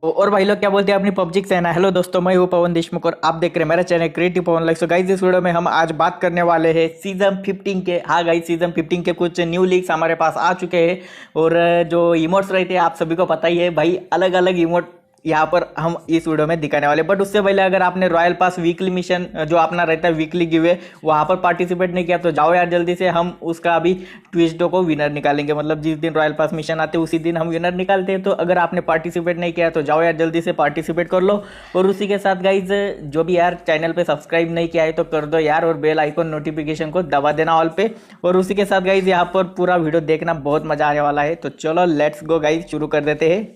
और भाई लोग क्या बोलते हैं अपनी पबजी सेना। हेलो दोस्तों, मैं हूं पवन देशमुख और आप देख रहे हैं मेरा चैनल क्रिएटिव पवन लाइक। सो गाइस, इस वीडियो में हम आज बात करने वाले हैं सीजन 15 के। हाँ गाइस, सीजन 15 के कुछ न्यू लीक्स हमारे पास आ चुके हैं। और जो इमोट्स रहते हैं आप सभी को पता ही है भाई, अलग अलग इमोट यहाँ पर हम इस वीडियो में दिखाने वाले। बट उससे पहले अगर आपने रॉयल पास वीकली मिशन जो अपना रहता है वीकली गिवे, वहाँ पर पार्टिसिपेट नहीं किया तो जाओ यार जल्दी से। हम उसका अभी ट्विस्टो को विनर निकालेंगे, मतलब जिस दिन रॉयल पास मिशन आते हैं उसी दिन हम विनर निकालते हैं। तो अगर आपने पार्टिसिपेट नहीं किया तो जाओ यार जल्दी से पार्टिसिपेट कर लो। और उसी के साथ गाइज, जो भी यार चैनल पे सब्सक्राइब नहीं किया है तो कर दो यार, और बेल आइकन नोटिफिकेशन को दबा देना ऑल पे। और उसी के साथ गाइज यहाँ पर पूरा वीडियो देखना, बहुत मजा आने वाला है। तो चलो लेट्स गो गाइज, शुरू कर देते हैं।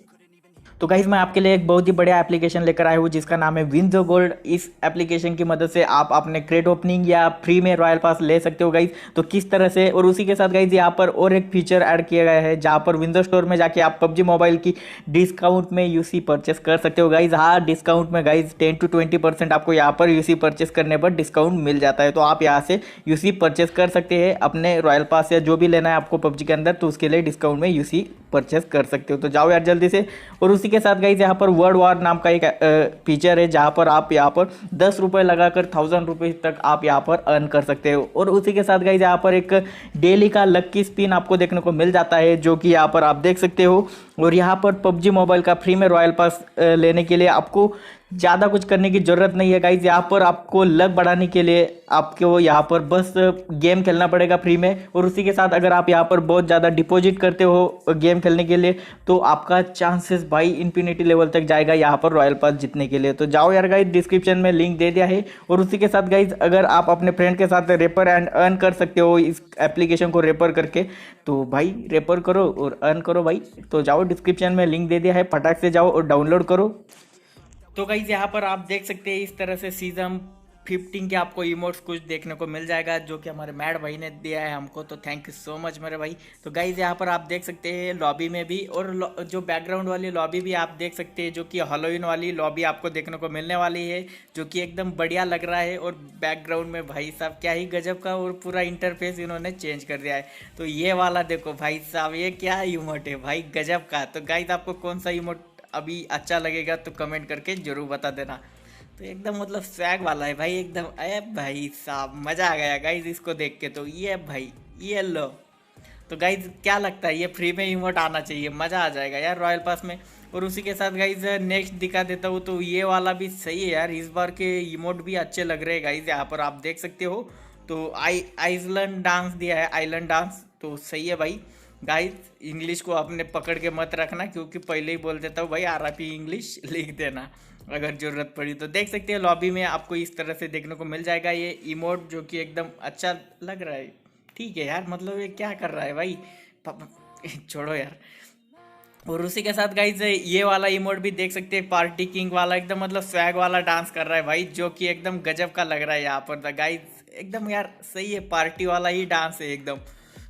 तो गाइज मैं आपके लिए एक बहुत ही बढ़िया एप्लीकेशन लेकर आया हूँ जिसका नाम है विन द गोल्ड। इस एप्लीकेशन की मदद से आप अपने क्रेट ओपनिंग या फ्री में रॉयल पास ले सकते हो गाइज। तो किस तरह से, और उसी के साथ गाइज यहाँ पर और एक फीचर ऐड किया गया है जहाँ पर विंडो स्टोर में जाके आप पबजी मोबाइल की डिस्काउंट में यूसी परचेस कर सकते हो गाइज। हाँ, डिस्काउंट में गाइज 10 to 20% आपको यहाँ पर यूसी परचेस करने पर डिस्काउंट मिल जाता है। तो आप यहाँ से यूसी परचेस कर सकते हैं अपने रॉयल पास या जो भी लेना है आपको पबजी के अंदर, तो उसके लिए डिस्काउंट में यूसी परचेस कर सकते हो। तो जाओ यार जल्दी से। और उसी के साथ गाइज यहाँ पर वर्ल्ड वार नाम का एक फीचर है जहाँ पर आप यहाँ पर 10 रुपये लगाकर 1000 रुपये तक आप यहाँ पर अर्न कर सकते हो। और उसी के साथ गाइज यहाँ पर एक डेली का लक्की स्पिन आपको देखने को मिल जाता है जो कि यहाँ पर आप देख सकते हो। और यहाँ पर पबजी मोबाइल का फ्री में रॉयल पास लेने के लिए आपको ज़्यादा कुछ करने की ज़रूरत नहीं है गाइज। यहाँ पर आपको लक बढ़ाने के लिए आपको यहाँ पर बस गेम खेलना पड़ेगा फ्री में। और उसी के साथ अगर आप यहाँ पर बहुत ज़्यादा डिपॉजिट करते हो गेम खेलने के लिए तो आपका चांसेस भाई इन्फिनिटी लेवल तक जाएगा यहाँ पर रॉयल पास जीतने के लिए। तो जाओ यार गाइज, डिस्क्रिप्शन में लिंक दे दिया है। और उसी के साथ गाइज, अगर आप अपने फ्रेंड के साथ रेपर एंड अर्न कर सकते हो इस एप्लीकेशन को रेपर करके, तो भाई रेपर करो और अर्न करो भाई। तो जाओ, डिस्क्रिप्शन में लिंक दे दिया है, फटाक से जाओ और डाउनलोड करो। तो गाइज यहाँ पर आप देख सकते हैं इस तरह से सीजन 15 के आपको इमोट्स कुछ देखने को मिल जाएगा जो कि हमारे मैड भाई ने दिया है हमको। तो थैंक यू सो मच मेरे भाई। तो गाइज यहाँ पर आप देख सकते हैं लॉबी में भी, और जो बैकग्राउंड वाली लॉबी भी आप देख सकते हैं जो कि हेलोवीन वाली लॉबी आपको देखने को मिलने वाली है, जो कि एकदम बढ़िया लग रहा है। और बैकग्राउंड में भाई साहब क्या ही गजब का और पूरा इंटरफेस इन्होंने चेंज कर दिया है। तो ये वाला देखो भाई साहब, ये क्या इमोट है भाई, गजब का। तो गाइज आपको कौन सा इमोट अभी अच्छा लगेगा तो कमेंट करके जरूर बता देना। तो एकदम मतलब स्वैग वाला है भाई एकदम। अरे भाई साहब मज़ा आ गया गाइज इसको देख के। तो ये भाई, ये लो। तो गाइज क्या लगता है, ये फ्री में इमोट आना चाहिए, मज़ा आ जाएगा यार रॉयल पास में। और उसी के साथ गाइज नेक्स्ट दिखा देता हूँ। तो ये वाला भी सही है यार, इस बार के इमोट भी अच्छे लग रहे हैं गाइज। यहाँ पर आप देख सकते हो। तो आइसलैंड डांस दिया है, आइलैंड डांस, तो सही है भाई। गाइज इंग्लिश को अपने पकड़ के मत रखना, क्योंकि पहले ही बोल देता हूँ भाई, आरआरपी इंग्लिश लिख देना अगर ज़रूरत पड़ी। तो देख सकते हैं लॉबी में आपको इस तरह से देखने को मिल जाएगा ये इमोट, जो कि एकदम अच्छा लग रहा है। ठीक है यार, मतलब ये क्या कर रहा है भाई, छोड़ो यार। और उसी के साथ गाइज ये वाला इमोट भी देख सकते हैं, पार्टी किंग वाला, एकदम मतलब स्वैग वाला डांस कर रहा है भाई, जो कि एकदम गजब का लग रहा है यहाँ पर। गाइज एकदम यार सही है, पार्टी वाला ही डांस है एकदम।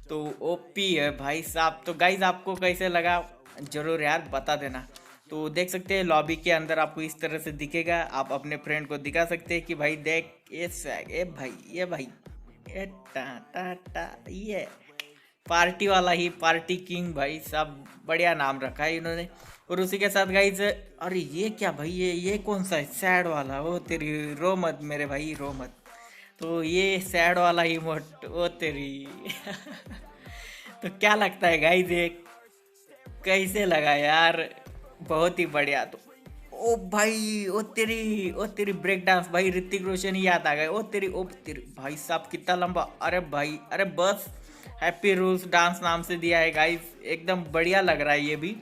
तो ओपी है भाई साहब। तो गाइज आपको कैसे लगा जरूर यार बता देना। तो देख सकते हैं लॉबी के अंदर आपको इस तरह से दिखेगा, आप अपने फ्रेंड को दिखा सकते हैं कि भाई देख ये स्वैग, ए भाई, ये भाई, ए टा टा टा, ये पार्टी वाला ही, पार्टी किंग भाई साहब, बढ़िया नाम रखा है इन्होंने। और उसी के साथ गाइज, अरे ये क्या भाई, ये कौन सा है, सैड वाला, ओ तेरी रो मत मेरे भाई, रो मत। तो ये सैड वाला ही मोट, ओ तेरी तो क्या लगता है गाइज, ये कैसे लगा यार, बहुत ही बढ़िया। तो ओ भाई, ओ तेरी ब्रेक डांस भाई, ऋतिक रोशन ही याद आ गए। ओ तेरी भाई साहब कितना लंबा, अरे भाई, अरे बस। हैप्पी रूल्स डांस नाम से दिया है गाइस, एकदम बढ़िया लग रहा है ये भी।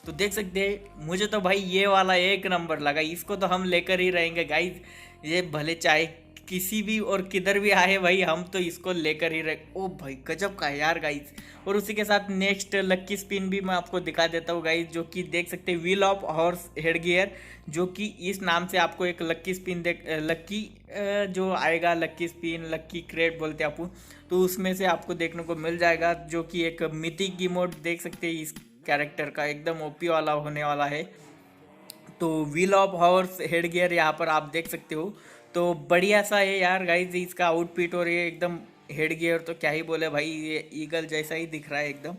तो देख सकते हैं, मुझे तो भाई ये वाला एक नंबर लगा, इसको तो हम लेकर ही रहेंगे गाइस। ये भले चाहे किसी भी और किधर भी आए भाई, हम तो इसको लेकर ही रहे। ओ भाई गजब का है यार गाइस। और उसी के साथ नेक्स्ट लक्की स्पिन भी मैं आपको दिखा देता हूँ गाइस, जो कि देख सकते हैं wheel of horse head gear, जो कि इस नाम से आपको एक लक्की स्पिन लक्की जो आएगा, लक्की स्पिन, लक्की क्रेट बोलते हैं आपको, तो उसमें से आपको देखने को मिल जाएगा, जो कि एक मिथिक इमोट देख सकते हैं इस कैरेक्टर का, एकदम ओपी वाला होने वाला है। तो wheel of horse head gear यहाँ पर आप देख सकते हो। तो बढ़िया सा है यार गाइज इसका आउटफिट, और ये एकदम हेड गियर तो क्या ही बोले भाई, ये ईगल जैसा ही दिख रहा है एकदम।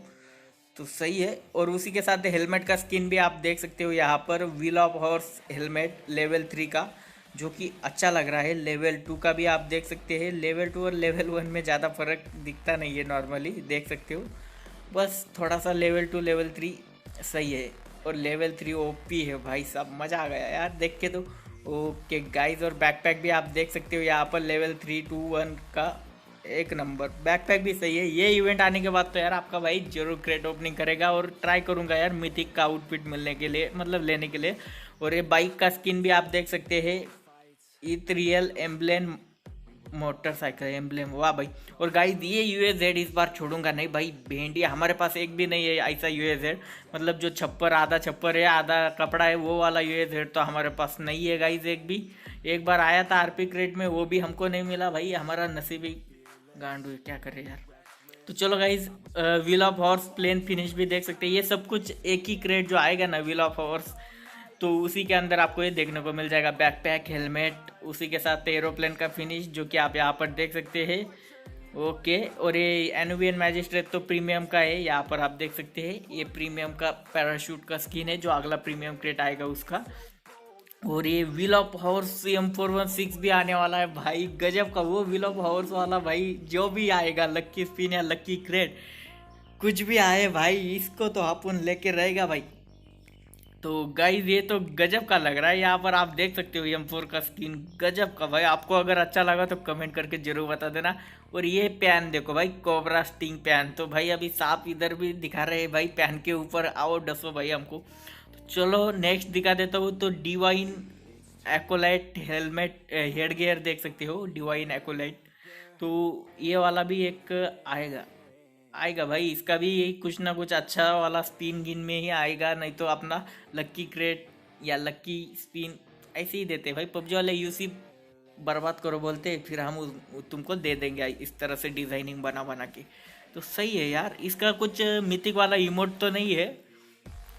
तो सही है। और उसी के साथ हेलमेट का स्किन भी आप देख सकते हो यहाँ पर, wheel of horse helmet level 3 का, जो कि अच्छा लग रहा है। लेवल 2 का भी आप देख सकते हैं। लेवल 2 और लेवल 1 में ज़्यादा फर्क दिखता नहीं है, नॉर्मली देख सकते हो। बस थोड़ा सा लेवल 2 लेवल 3 सही है। और लेवल 3 ओपी है भाई साहब, मज़ा आ गया यार देख के तो। ओके गाइज, और बैकपैक भी आप देख सकते हो यहाँ पर, लेवल 321 का एक नंबर बैकपैक भी सही है। ये इवेंट आने के बाद तो यार आपका भाई जरूर क्रेट ओपनिंग करेगा, और ट्राई करूंगा यार मिथिक का आउटफिट मिलने के लिए, मतलब लेने के लिए। और ये बाइक का स्किन भी आप देख सकते हैं, इथरियल एम्ब्लेम मोटरसाइकिल एम्ब्लेम, वाह भाई। और गाइस ये यूएजेड इस बार छोड़ूंगा नहीं भाई, भेंडिया हमारे पास एक भी नहीं है ऐसा यूएजेड, मतलब जो छप्पर, आधा छप्पर है आधा कपड़ा है, वो वाला यूएजेड तो हमारे पास नहीं है गाइस एक भी। एक बार आया था आरपी क्रेट में, वो भी हमको नहीं मिला भाई, हमारा नसीब ही गांडू है, क्या करे यार। तो चलो guys, wheel of horse plane finish भी देख सकते हैं। ये सब कुछ एक ही क्रेट जो आएगा ना व्हील ऑफ हॉर्स, तो उसी के अंदर आपको ये देखने को मिल जाएगा, बैकपैक हेलमेट, उसी के साथ एरोप्लेन का फिनिश जो कि आप यहाँ पर देख सकते हैं। ओके, और ये एनुवियन मैजिस्ट्रेट तो प्रीमियम का है, यहाँ पर आप देख सकते हैं। ये प्रीमियम का पैराशूट का स्किन है, जो अगला प्रीमियम क्रेट आएगा उसका। और ये व्हील ऑफ हॉर्स M416 भी आने वाला है भाई, गजब का वो व्हील ऑफ हॉर्स वाला भाई, जो भी आएगा लक्की स्पिन या लक्की क्रेट कुछ भी आए भाई, इसको तो अपन लेके रहेगा भाई। तो गाइस ये तो गजब का लग रहा है, यहाँ पर आप देख सकते हो M4 का स्किन, गजब का भाई। आपको अगर अच्छा लगा तो कमेंट करके जरूर बता देना। और ये पैन देखो भाई, कोबरा स्टिंग पैन, तो भाई अभी सांप इधर भी दिखा रहे हैं भाई, पैन के ऊपर आओ डसो भाई हमको। चलो नेक्स्ट दिखा देता हूँ, तो डिवाइन एकोलाइट हेलमेट हेड गियर देख सकते हो, डिवाइन एकोलाइट, तो ये वाला भी एक आएगा आएगा भाई, इसका भी कुछ ना कुछ अच्छा वाला स्पिन गिन में ही आएगा, नहीं तो अपना लक्की क्रेट या लक्की स्पिन ऐसे ही देते भाई। पबजी वाले यूसी बर्बाद करो बोलते, फिर हम तुमको दे देंगे इस तरह से डिजाइनिंग बना बना के। तो सही है यार, इसका कुछ मिथिक वाला इमोट तो नहीं है।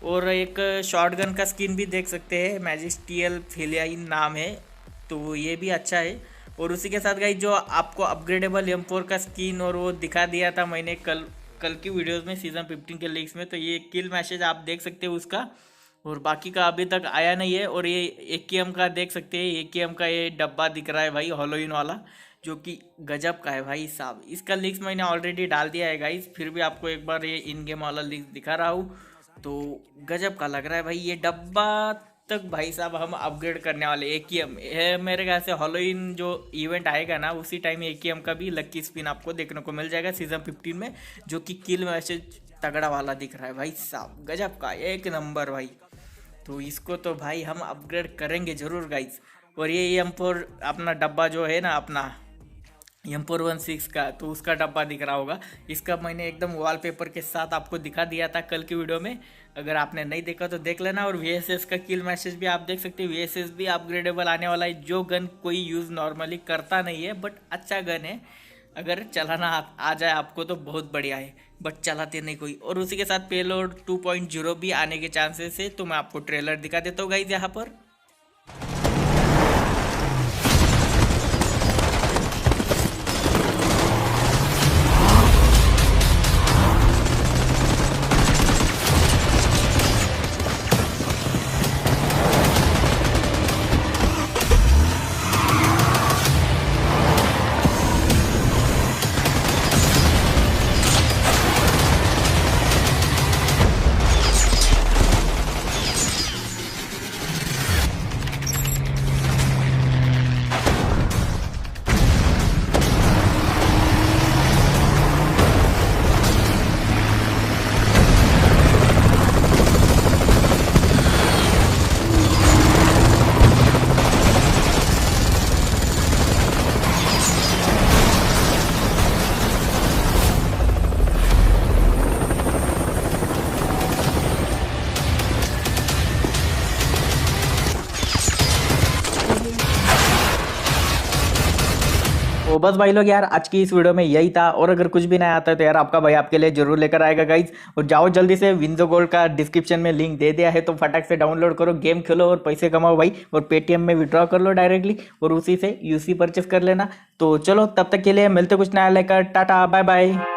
और एक शॉटगन का स्किन भी देख सकते हैं, मैजिस्टियल फिलियाइन नाम है, तो ये भी अच्छा है। और उसी के साथ गाइस जो आपको अपग्रेडेबल M4 का स्किन और वो दिखा दिया था मैंने कल की वीडियोस में सीजन 15 के लीक्स में, तो ये किल मैसेज आप देख सकते हो उसका, और बाकी का अभी तक आया नहीं है। और ये AKM का देख सकते हैं, AKM का ये डब्बा दिख रहा है भाई, हॉलोइन वाला, जो कि गजब का है भाई साहब। इसका लिंक्स मैंने ऑलरेडी डाल दिया है गाइस, फिर भी आपको एक बार ये इन गेम वाला लिंक दिखा रहा हूँ, तो गजब का लग रहा है भाई ये डब्बा। तक भाई साहब हम अपग्रेड करने वाले AKM है, मेरे ख्याल से हॉलोइन जो इवेंट आएगा ना उसी टाइम AKM का भी लक्की स्पिन आपको देखने को मिल जाएगा सीजन 15 में, जो कि किल मैसेज तगड़ा वाला दिख रहा है भाई साहब, गजब का एक नंबर भाई। तो इसको तो भाई हम अपग्रेड करेंगे जरूर गाइज। और ये M4 अपना डब्बा जो है ना, अपना M416 का, तो उसका डब्बा दिख रहा होगा, इसका मैंने एकदम वॉलपेपर के साथ आपको दिखा दिया था कल की वीडियो में, अगर आपने नहीं देखा तो देख लेना। और VSS का किल मैसेज भी आप देख सकते हो, VSS भी अपग्रेडेबल आने वाला है, जो गन कोई यूज़ नॉर्मली करता नहीं है, बट अच्छा गन है, अगर चलाना आ जाए आपको तो बहुत बढ़िया है, बट चलाते नहीं कोई। और उसी के साथ पेलोड 2.0 भी आने के चांसेस है, तो मैं आपको ट्रेलर दिखा देता हूँ गाइज यहाँ पर। तो बस भाई लोग यार, आज की इस वीडियो में यही था, और अगर कुछ भी नहीं आता है तो यार आपका भाई आपके लिए जरूर लेकर आएगा गाइज। और जाओ जल्दी से, विंजो गोल्ड का डिस्क्रिप्शन में लिंक दे दिया है, तो फटाक से डाउनलोड करो, गेम खेलो और पैसे कमाओ भाई, और पेटीएम में विड्रॉ कर लो डायरेक्टली, और उसी से यूसी परचेस कर लेना। तो चलो तब तक के लिए मिलते कुछ नया लेकर, टाटा बाय बाय।